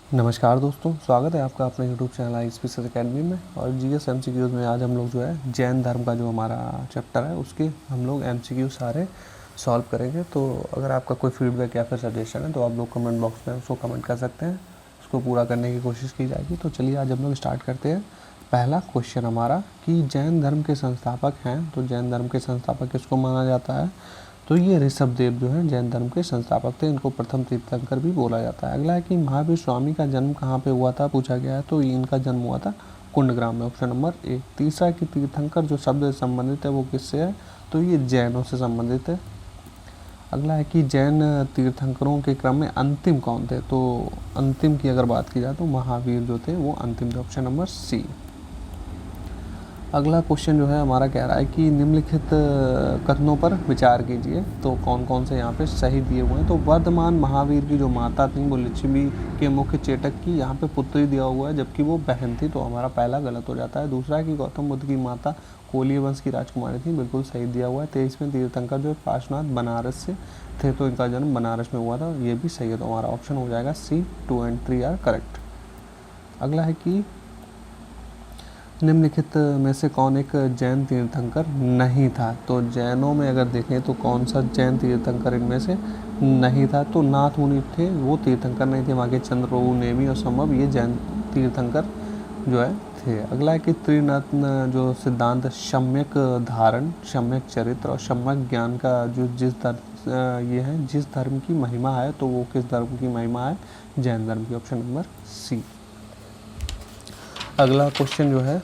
नमस्कार दोस्तों, स्वागत है आपका अपने यूट्यूब चैनल आई स्पीसेस अकेडमी में। और जीएस एमसीक्यूज़ में आज हम लोग जो है जैन धर्म का जो हमारा चैप्टर है उसके हम लोग एमसीक्यू सारे सॉल्व करेंगे। तो अगर आपका कोई फीडबैक या फिर सजेशन है तो आप लोग कमेंट बॉक्स में उसको कमेंट कर सकते हैं, उसको पूरा करने की कोशिश की जाएगी। तो चलिए आज हम लोग स्टार्ट करते हैं। पहला क्वेश्चन हमारा कि जैन धर्म के संस्थापक हैं, तो जैन धर्म के संस्थापक किसको माना जाता है? तो ये ऋषभदेव जो हैं जैन धर्म के संस्थापक थे, इनको प्रथम तीर्थंकर भी बोला जाता है। अगला है कि महावीर स्वामी का जन्म कहाँ पे हुआ था, पूछा गया है। तो इनका जन्म हुआ था कुंडग्राम में, ऑप्शन नंबर ए। तीसरा कि तीर्थंकर जो शब्द से संबंधित है वो किससे है? तो ये जैनों से संबंधित है। अगला है कि जैन तीर्थंकरों के क्रम में अंतिम कौन थे? तो अंतिम की अगर बात की जाए तो महावीर जो थे वो अंतिम थे, ऑप्शन नंबर सी। अगला क्वेश्चन जो है हमारा कह रहा है कि निम्नलिखित कथनों पर विचार कीजिए। तो कौन कौन से यहाँ पे सही दिए हुए हैं? तो वर्धमान महावीर की जो माता थी वो लिच्छवी के मुख्य चेटक की यहाँ पे पुत्री दिया हुआ है, जबकि वो बहन थी, तो हमारा पहला गलत हो जाता है। दूसरा कि गौतम बुद्ध की माता कोलिय वंश की राजकुमारी थी, बिल्कुल सही दिया हुआ है। 23वें तीर्थंकर जो पार्श्वनाथ बनारस से थे, तो इनका जन्म बनारस में हुआ था, ये भी सही है। तो हमारा ऑप्शन हो जाएगा सी, 2 और 3 आर करेक्ट। अगला है कि निम्नलिखित में से कौन एक जैन तीर्थंकर नहीं था? तो जैनों में अगर देखें तो कौन सा जैन तीर्थंकर इनमें से नहीं था? तो नाथ मुनि थे, वो तीर्थंकर नहीं थे। वहाँ के चंद्रप्रभु, नेमी और संभव ये जैन तीर्थंकर जो है थे। अगला है कि त्रिरत्न जो सिद्धांत सम्यक धारण, सम्यक चरित्र और सम्यक ज्ञान का जो ये है जिस धर्म की महिमा है, तो वो किस धर्म की महिमा है? जैन धर्म की, ऑप्शन नंबर सी। अगला क्वेश्चन जो है,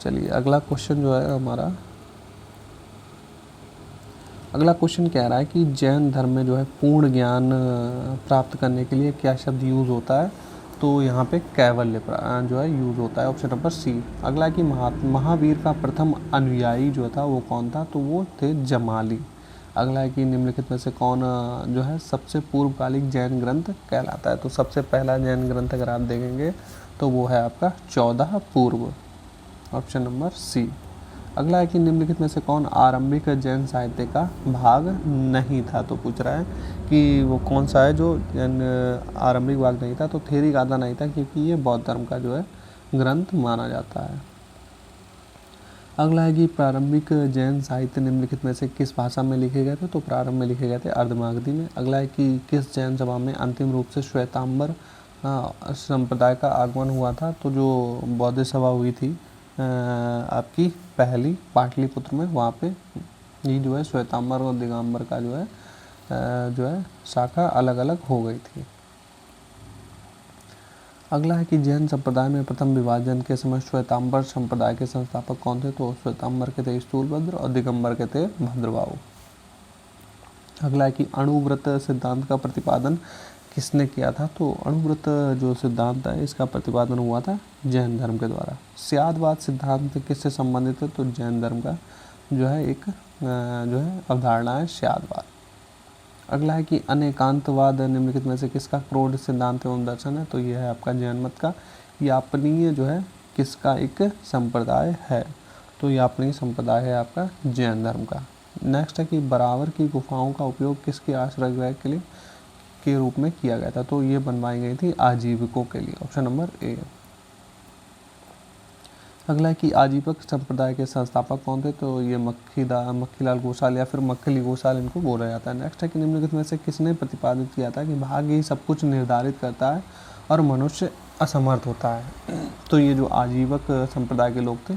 चलिए अगला क्वेश्चन जो है हमारा, अगला क्वेश्चन कह रहा है कि जैन धर्म में जो है पूर्ण ज्ञान प्राप्त करने के लिए क्या शब्द यूज़ होता है? तो यहाँ पे कैवल्य जो है यूज़ होता है, ऑप्शन नंबर सी। अगला कि महावीर का प्रथम अनुयायी जो था वो कौन था? तो वो थे जमाली। अगला है कि निम्नलिखित में से कौन जो है सबसे पूर्वकालिक जैन ग्रंथ कहलाता है? तो सबसे पहला जैन ग्रंथ अगर आप देखेंगे तो वो है आपका 14 पूर्व, ऑप्शन नंबर सी। अगला है कि निम्नलिखित में से कौन आरंभिक जैन साहित्य का भाग नहीं था? तो पूछ रहा है कि वो कौन सा है जो जैन आरंभिक भाग नहीं था? तो थेरी गाथा नहीं था, क्योंकि ये बौद्ध धर्म का जो है ग्रंथ माना जाता है। अगला है कि प्रारंभिक जैन साहित्य निम्नलिखित में से किस भाषा में लिखे गए थे? तो प्रारंभ में लिखे गए थे अर्धमागधी में। अगला है कि किस जैन सभा में अंतिम रूप से श्वेतांबर संप्रदाय का आगमन हुआ था? तो जो बौद्ध सभा हुई थी आपकी पहली पाटलिपुत्र में, वहाँ पे ये जो है श्वेतांबर और दिगंबर का जो है शाखा अलग अलग हो गई थी। अगला है कि जैन संप्रदाय में प्रथम विभाजन के समय श्वेतांबर संप्रदाय के संस्थापक कौन थे? तो श्वेतांबर के थे स्थूलभद्र और दिगंबर के थे भद्रबाहु। अगला है कि अणुव्रत सिद्धांत का प्रतिपादन किसने किया था? तो अणुव्रत जो सिद्धांत है इसका प्रतिपादन हुआ था जैन धर्म के द्वारा। स्यादवाद सिद्धांत किससे संबंधित है? तो जैन धर्म का जो है एक जो है अवधारणा है स्यादवाद। अगला है कि अनेकांतवाद निम्नलिखित में से किसका क्रोध सिद्धांत एवं दर्शन है? तो यह है आपका जैन मत का। यापनीय जो है किसका एक संप्रदाय है? तो यापनीय संप्रदाय है आपका जैन धर्म का। नेक्स्ट है कि बराबर की गुफाओं का उपयोग किसके आश्रय गृह के लिए के रूप में किया गया था? तो ये बनवाई गई थी आजीविकों के लिए, ऑप्शन नंबर ए। अगला है कि आजीवक संप्रदाय के संस्थापक कौन थे? तो ये मक्खीलाल गोसाल या फिर मक्खली गोसाल इनको बोला जाता है। नेक्स्ट है कि निम्नलिखित में से किसने प्रतिपादित किया था कि भाग्य ही सब कुछ निर्धारित करता है और मनुष्य असमर्थ होता है? तो ये जो आजीवक संप्रदाय के लोग थे,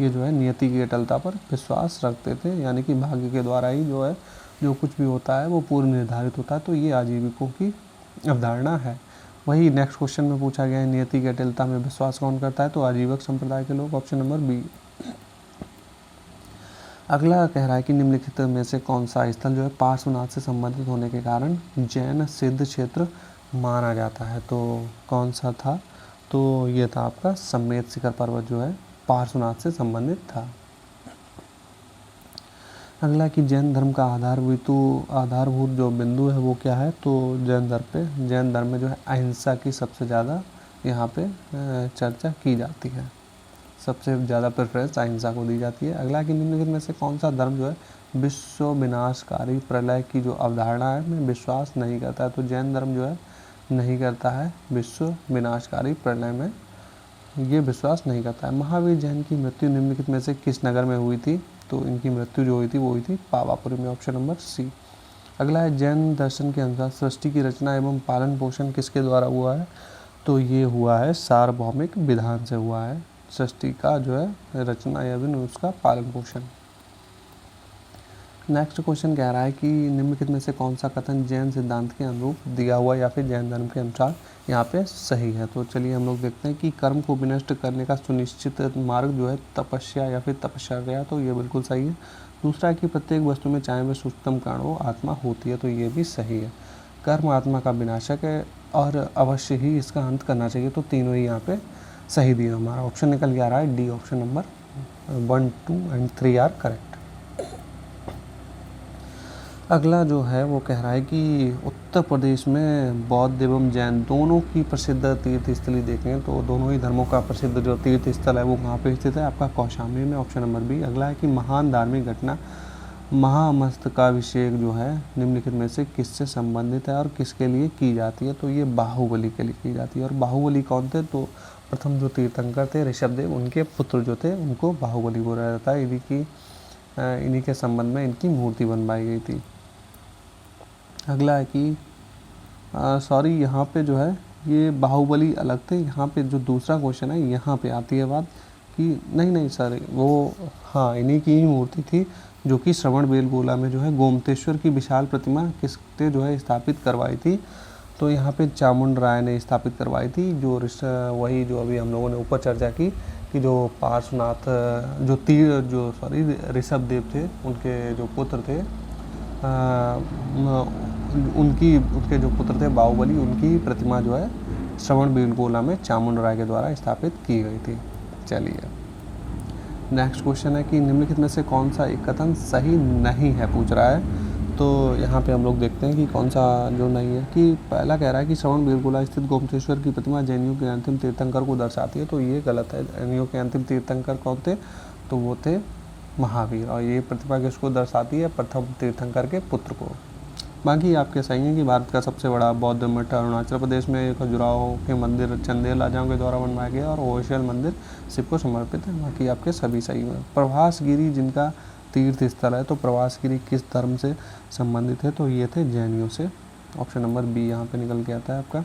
ये जो है नियति की अटलता पर विश्वास रखते थे, यानी कि भाग्य के द्वारा ही जो है जो कुछ भी होता है वो पूर्व निर्धारित होता है। तो ये आजीविकों की अवधारणा है। वही नेक्स्ट क्वेश्चन में पूछा गया है नियति की अटलता में विश्वास कौन करता है? तो आजीवक संप्रदाय के लोग, ऑप्शन नंबर बी। अगला कह रहा है कि निम्नलिखित में से कौन सा स्थल जो है पार्श्वनाथ से संबंधित होने के कारण जैन सिद्ध क्षेत्र माना जाता है? तो कौन सा था? तो ये था आपका सम्मेद शिखर पर्वत जो है पार्श्वनाथ से संबंधित था। अगला कि जैन धर्म का आधारभूत जो बिंदु है वो क्या है? तो जैन धर्म में जो है अहिंसा की सबसे ज़्यादा यहाँ पे चर्चा की जाती है, सबसे ज़्यादा प्रेफरेंस अहिंसा को दी जाती है। अगला कि निम्नलिखित में से कौन सा धर्म जो है विश्व विनाशकारी प्रलय की जो अवधारणा है में विश्वास नहीं करता है? तो जैन धर्म जो है नहीं करता है विश्व विनाशकारी प्रलय में, ये विश्वास नहीं करता है। महावीर जैन की मृत्यु निम्नलिखित में से किस नगर में हुई थी? तो इनकी मृत्यु जो हुई थी वो हुई थी पावापुरी में, ऑप्शन नंबर सी। अगला है जैन दर्शन के अनुसार सृष्टि की रचना एवं पालन पोषण किसके द्वारा हुआ है? तो ये हुआ है सार्वभौमिक विधान से हुआ है, सृष्टि का जो है रचना एवं उसका पालन पोषण। नेक्स्ट क्वेश्चन कह रहा है कि निम्नलिखित में से कौन सा कथन जैन सिद्धांत के अनुरूप दिया हुआ या फिर जैन धर्म के अनुसार यहाँ पे सही है? तो चलिए हम लोग देखते हैं कि कर्म को विनष्ट करने का सुनिश्चित मार्ग जो है तपस्या या फिर तपश्चर्या, तो ये बिल्कुल सही है। दूसरा है कि प्रत्येक वस्तु में चाहे वह सूक्ष्मतम कण हो आत्मा होती है, तो ये भी सही है। कर्म आत्मा का विनाशक है और अवश्य ही इसका अंत करना चाहिए, तो तीनों ही यहाँ पे सही दिया। हमारा ऑप्शन निकल के आ रहा है D, option number 1, 2 and 3 are correct. अगला जो है वो कह रहा है कि उत्तर प्रदेश में बौद्ध एवं जैन दोनों की प्रसिद्ध तीर्थ स्थली देखें तो दोनों ही धर्मों का प्रसिद्ध जो तीर्थ स्थल है वो कहाँ पे स्थित है? आपका कौशाम्बी में, ऑप्शन नंबर बी। अगला है कि महान धार्मिक घटना महामस्तकाभिषेक जो है निम्नलिखित में से किससे संबंधित है और किसके लिए की जाती है? तो ये बाहुबली के लिए की जाती है। और बाहुबली कौन थे? तो प्रथम जो तीर्थंकर थे ऋषभदेव, उनके पुत्र जो थे उनको बाहुबली बोला जाता है। इन्हीं के संबंध में इनकी मूर्ति बनवाई गई थी। अगला है कि सॉरी यहाँ पे जो है ये बाहुबली अलग थे, यहाँ पे जो दूसरा क्वेश्चन है यहाँ पे आती है बात कि नहीं सर वो हाँ इन्हीं की ही मूर्ति थी जो कि श्रवण बेलगोला में जो है गोमतेश्वर की विशाल प्रतिमा किसने जो है स्थापित करवाई थी? तो यहाँ पे चामुंड राय ने स्थापित करवाई थी। जो वही जो अभी हम लोगों ने ऊपर चर्चा की कि जो पार्श्वनाथ ऋषभदेव थे उनके जो पुत्र थे उनके जो पुत्र थे बाहुबली, उनकी प्रतिमा जो है श्रवण बेलगोला में चामुंड राय के द्वारा स्थापित की गई थी। चलिए नेक्स्ट क्वेश्चन है कि निम्नलिखित में से कौन सा एक कथन सही नहीं है पूछ रहा है। तो यहाँ पे हम लोग देखते हैं कि कौन सा जो नहीं है। कि पहला कह रहा है कि श्रवण बेलगोला स्थित गोमतेश्वर की प्रतिमा जैनियों के अंतिम तीर्थंकर को दर्शाती है, तो ये गलत है। जैनियों के अंतिम तीर्थंकर कौन थे? तो वो थे महावीर, और ये प्रतिमा किसको दर्शाती है? प्रथम तीर्थंकर के पुत्र को। बाकी आपके सही है कि भारत का सबसे बड़ा बौद्ध मठ अरुणाचल प्रदेश में खजुराहो के मंदिर चंदेल राजाओं के द्वारा बनवाया गया और होयसल मंदिर शिव को समर्पित है। बाकी आपके सभी सही हैं। प्रभासगिरी जिनका तीर्थ स्थल है, तो प्रभासगिरी किस धर्म से संबंधित है? तो ये थे जैनियों से, ऑप्शन नंबर बी यहाँ पे निकल के आता है आपका।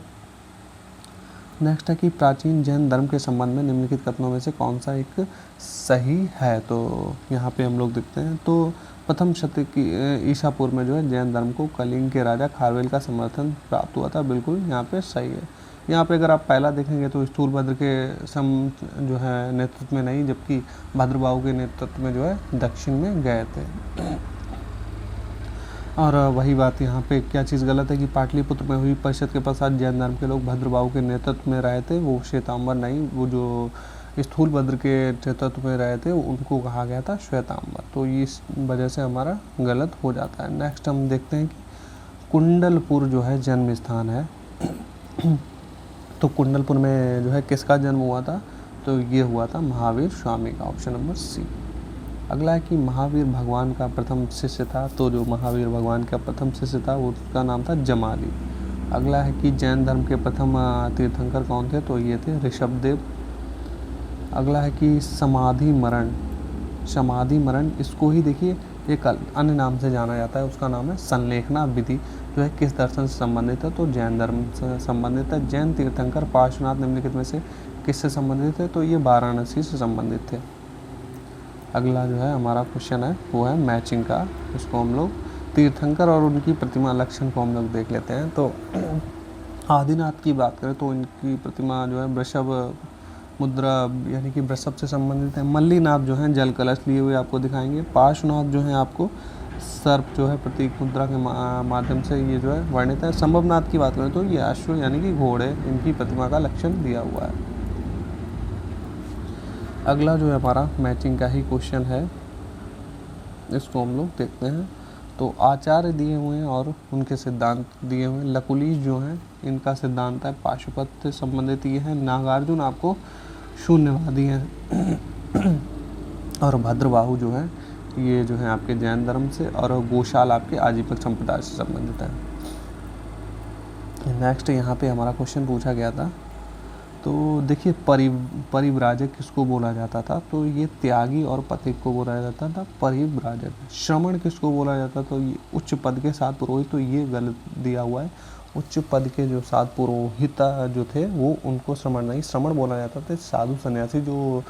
नेक्स्ट है कि प्राचीन जैन धर्म के संबंध में निम्नलिखित कथनों में से कौन सा एक सही है? तो यहाँ पे हम लोग देखते हैं तो प्रथम शतक की ईसा पूर्व में जो है जैन धर्म को कलिंग के राजा खारवेल का समर्थन प्राप्त हुआ था। बिल्कुल यहाँ पे सही है। यहाँ पे अगर आप पहला देखेंगे तो स्थूलभद्र के जो है नेतृत्व में नहीं, जबकि भद्रबाहु के नेतृत्व में जो है दक्षिण में गए थे। और वही बात यहाँ पे क्या चीज़ गलत है कि पाटलिपुत्र में हुई परिषद के पश्चात जैन धर्म के लोग भद्रबाहु के नेतृत्व में रहे थे, वो श्वेतांबर नहीं, वो जो स्थूलभद्र के नेतृत्व में रहे थे उनको कहा गया था श्वेतांबर। तो इस वजह से हमारा गलत हो जाता है। नेक्स्ट हम देखते हैं कि कुंडलपुर जो है जन्म स्थान है तो कुंडलपुर में जो है किसका जन्म हुआ था? तो ये हुआ था महावीर स्वामी का, ऑप्शन नंबर सी। अगला है कि महावीर भगवान का प्रथम शिष्य था, तो जो महावीर भगवान का प्रथम शिष्य था वो उसका नाम था जमाली। अगला है कि जैन धर्म के प्रथम तीर्थंकर कौन थे? तो ये थे ऋषभदेव। अगला है कि समाधि मरण इसको ही देखिए एक अन्य नाम से जाना जाता है, उसका नाम है संलेखना विधि, जो है किस दर्शन से संबंधित है? तो जैन धर्म से संबंधित है। जैन तीर्थंकर पार्श्वनाथ निम्नलिखित में से किससे संबंधित है? तो ये वाराणसी से संबंधित थे। अगला जो है हमारा क्वेश्चन है वो है मैचिंग का, इसको हम लोग तीर्थंकर और उनकी प्रतिमा लक्षण को हम लोग देख लेते हैं। तो आदिनाथ की बात करें तो इनकी प्रतिमा जो है वृषभ मुद्रा यानी कि वृषभ से संबंधित है। मल्लीनाथ जो है जल कलश लिए हुए आपको दिखाएंगे। पार्श्वनाथ जो है आपको सर्प जो है प्रतीक मुद्रा के माध्यम से ये जो है वर्णित है। संभवनाथ की बात करें तो ये अश्व यानी कि घोड़े, इनकी प्रतिमा का लक्षण दिया हुआ है। अगला जो है हमारा मैचिंग का ही क्वेश्चन है, इसको हम लोग देखते हैं। तो आचार्य दिए हुए हैं और उनके सिद्धांत दिए हुए हैं। लकुलीश जो हैं इनका सिद्धांत है पाशुपत से संबंधित ये है। नागार्जुन आपको शून्यवादी हैं और भद्रबाहु जो है ये जो है आपके जैन धर्म से, और गोशाल आपके आजीवक संप्रदाय से संबंधित है। नेक्स्ट यहाँ पे हमारा क्वेश्चन पूछा गया था, तो देखिए परिव्राजक किसको बोला जाता था, तो ये त्यागी और पथिक को बोला जाता था परिव्राजक। श्रमण किसको बोला जाता, तो ये उच्च पद के साथ पुरोहित, तो ये गलत दिया हुआ है। उच्च पद के जो साथ पुरोहित जो थे वो उनको श्रमण नहीं, श्रमण बोला जाता था साधु सन्यासी। जो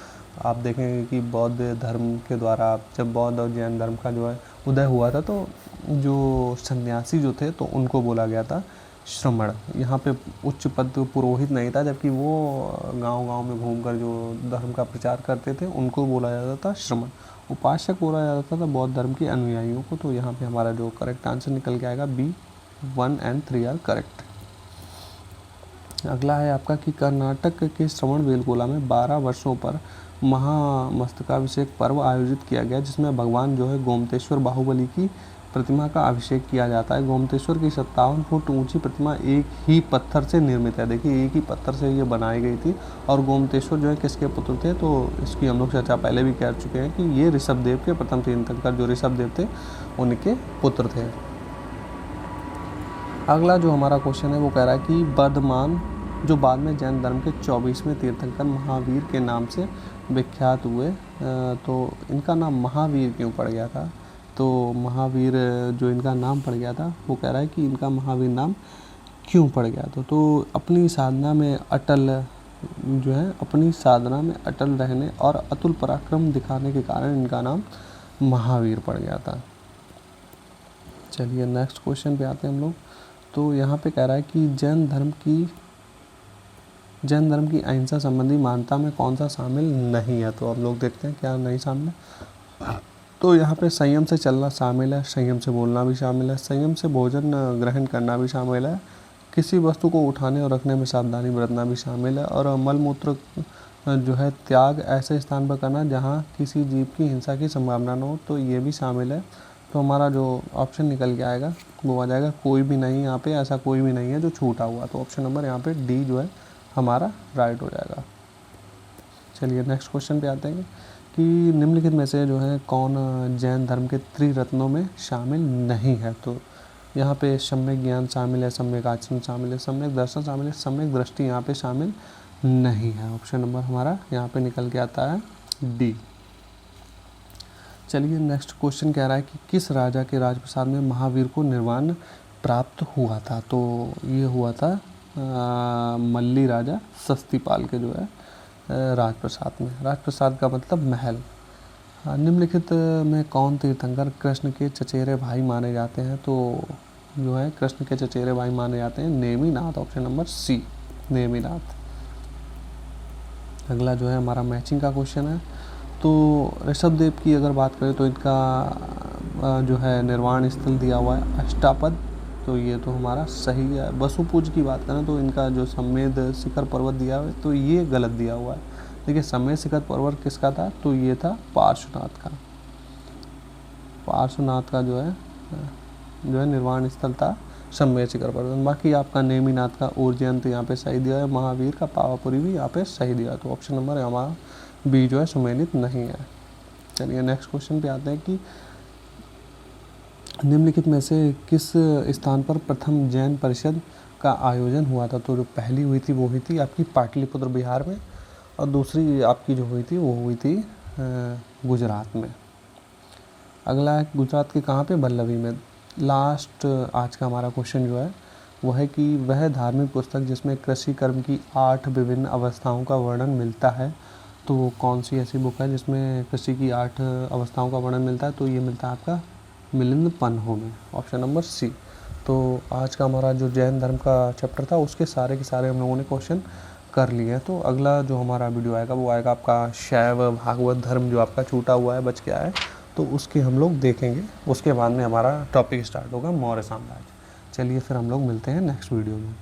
आप देखेंगे कि बौद्ध धर्म के द्वारा जब बौद्ध और जैन धर्म का जो है उदय हुआ था, तो जो सन्यासी जो थे तो उनको बोला गया था श्रमण। यहाँ पे उच्च पद पुरोहित नहीं था, जबकि वो गांव-गांव में घूमकर जो धर्म का प्रचार करते थे उनको बोला जाता था श्रमण। उपासक बोला जाता था बौद्ध धर्म के अनुयायियों को। तो यहाँ पे हमारा जो करेक्ट आंसर निकल के आएगा बी, 1 और 3 आर करेक्ट। अगला है आपका कि कर्नाटक के श्रवणबेलगोला में 12 वर्षों पर महामस्तकाभिषेक पर्व आयोजित किया गया, जिसमें भगवान जो है गोमतेश्वर बाहुबली की प्रतिमा का अभिषेक किया जाता है। गोमतेश्वर की 57 फुट ऊंची प्रतिमा एक ही पत्थर से निर्मित है। देखिए एक ही पत्थर से ये बनाई गई थी। और गोमतेश्वर जो है किसके पुत्र थे, तो इसकी हम लोग चर्चा पहले भी कर चुके हैं कि ये ऋषभदेव के प्रथम तीर्थंकर जो ऋषभदेव थे उनके पुत्र थे। अगला जो हमारा क्वेश्चन है वो कह रहा है कि वर्धमान जो बाद में जैन धर्म के 24वें तीर्थंकर महावीर के नाम से विख्यात हुए, तो इनका नाम महावीर क्यों पड़ गया था, तो महावीर जो इनका नाम पड़ गया था वो कह रहा है कि इनका महावीर नाम क्यों पड़ गया था, तो अपनी साधना में अटल जो है अपनी साधना में अटल रहने और अतुल पराक्रम दिखाने के कारण इनका नाम महावीर पड़ गया था। चलिए नेक्स्ट क्वेश्चन पे आते हैं हम लोग। तो यहाँ पे कह रहा है कि जैन धर्म की अहिंसा संबंधी मान्यता में कौन सा शामिल नहीं है, तो हम लोग देखते हैं क्या नहीं शामिल है। तो यहाँ पे संयम से चलना शामिल है, संयम से बोलना भी शामिल है, संयम से भोजन ग्रहण करना भी शामिल है, किसी वस्तु को उठाने और रखने में सावधानी बरतना भी शामिल है, और मलमूत्र जो है त्याग ऐसे स्थान पर करना जहाँ किसी जीव की हिंसा की संभावना न हो, तो ये भी शामिल है। तो हमारा जो ऑप्शन निकल के आएगा वो आ जाएगा कोई भी नहीं, यहाँ पे ऐसा कोई भी नहीं है जो छूटा हुआ, तो ऑप्शन नंबर यहाँ पे डी जो है हमारा राइट हो जाएगा। चलिए नेक्स्ट क्वेश्चन पे आते हैं कि निम्नलिखित में से जो है कौन जैन धर्म के त्रिरत्नों में शामिल नहीं है, तो यहाँ पे सम्यक ज्ञान शामिल है, सम्यक आचरण शामिल है, सम्यक दर्शन शामिल है, सम्यक दृष्टि यहाँ पे शामिल नहीं है। ऑप्शन नंबर हमारा यहाँ पे निकल के आता है डी। चलिए नेक्स्ट क्वेश्चन कह रहा है कि किस राजा के राजप्रसाद में महावीर को निर्वाण प्राप्त हुआ था, तो ये हुआ था मल्ली राजा सस्तीपाल के जो है राजप्रसाद में। राजप्रसाद का मतलब महल। निम्नलिखित में कौन तीर्थंकर कृष्ण के चचेरे भाई माने जाते हैं, तो जो है कृष्ण के चचेरे भाई माने जाते हैं Neminath. Option number C Neminath. अगला जो है हमारा मैचिंग का क्वेश्चन है। तो ऋषभदेव की अगर बात करें तो इनका जो है निर्वाण स्थल दिया हुआ है अष्टापद, तो ये तो हमारा सही है। वसुपूज की बात करें तो इनका जो समेध शिखर पर्वत दिया हुआ है तो ये गलत दिया हुआ है। देखिए समेध शिखर पर्वत किसका था, तो ये था पार्श्वनाथ का। पार्श्वनाथ का जो है निर्वाण स्थल था समेध शिखर पर्वत। बाकी आपका नेमिनाथ का उज्जैन यहाँ पे सही दिया है, महावीर का पावापुरी भी यहाँ पे सही दिया, तो ऑप्शन नंबर हमारा बी जो है सुमेलित नहीं है। चलिए नेक्स्ट क्वेश्चन पे आते हैं कि निम्नलिखित में से किस स्थान पर प्रथम जैन परिषद का आयोजन हुआ था, तो जो पहली हुई थी वो हुई थी आपकी पाटलिपुत्र बिहार में, और दूसरी आपकी जो हुई थी वो हुई थी गुजरात में। अगला है गुजरात के कहाँ पे, वल्लभी में। लास्ट आज का हमारा क्वेश्चन जो है वो है कि वह धार्मिक पुस्तक जिसमें कृषि कर्म की 8 विभिन्न अवस्थाओं का वर्णन मिलता है, तो वो कौन सी ऐसी बुक है जिसमें कृषि की 8 अवस्थाओं का वर्णन मिलता है, तो ये मिलता है आपका मिलिंद पन्हो में। Option number C. तो आज का हमारा जो जैन धर्म का चैप्टर था उसके सारे के सारे हम लोगों ने क्वेश्चन कर लिए हैं। तो अगला जो हमारा वीडियो आएगा वो आएगा आपका शैव भागवत धर्म जो आपका छूटा हुआ है, बच गया है, तो उसके हम लोग देखेंगे। उसके बाद में हमारा टॉपिक स्टार्ट होगा मौर्य साम्राज्य। चलिए फिर हम लोग मिलते हैं नेक्स्ट वीडियो में।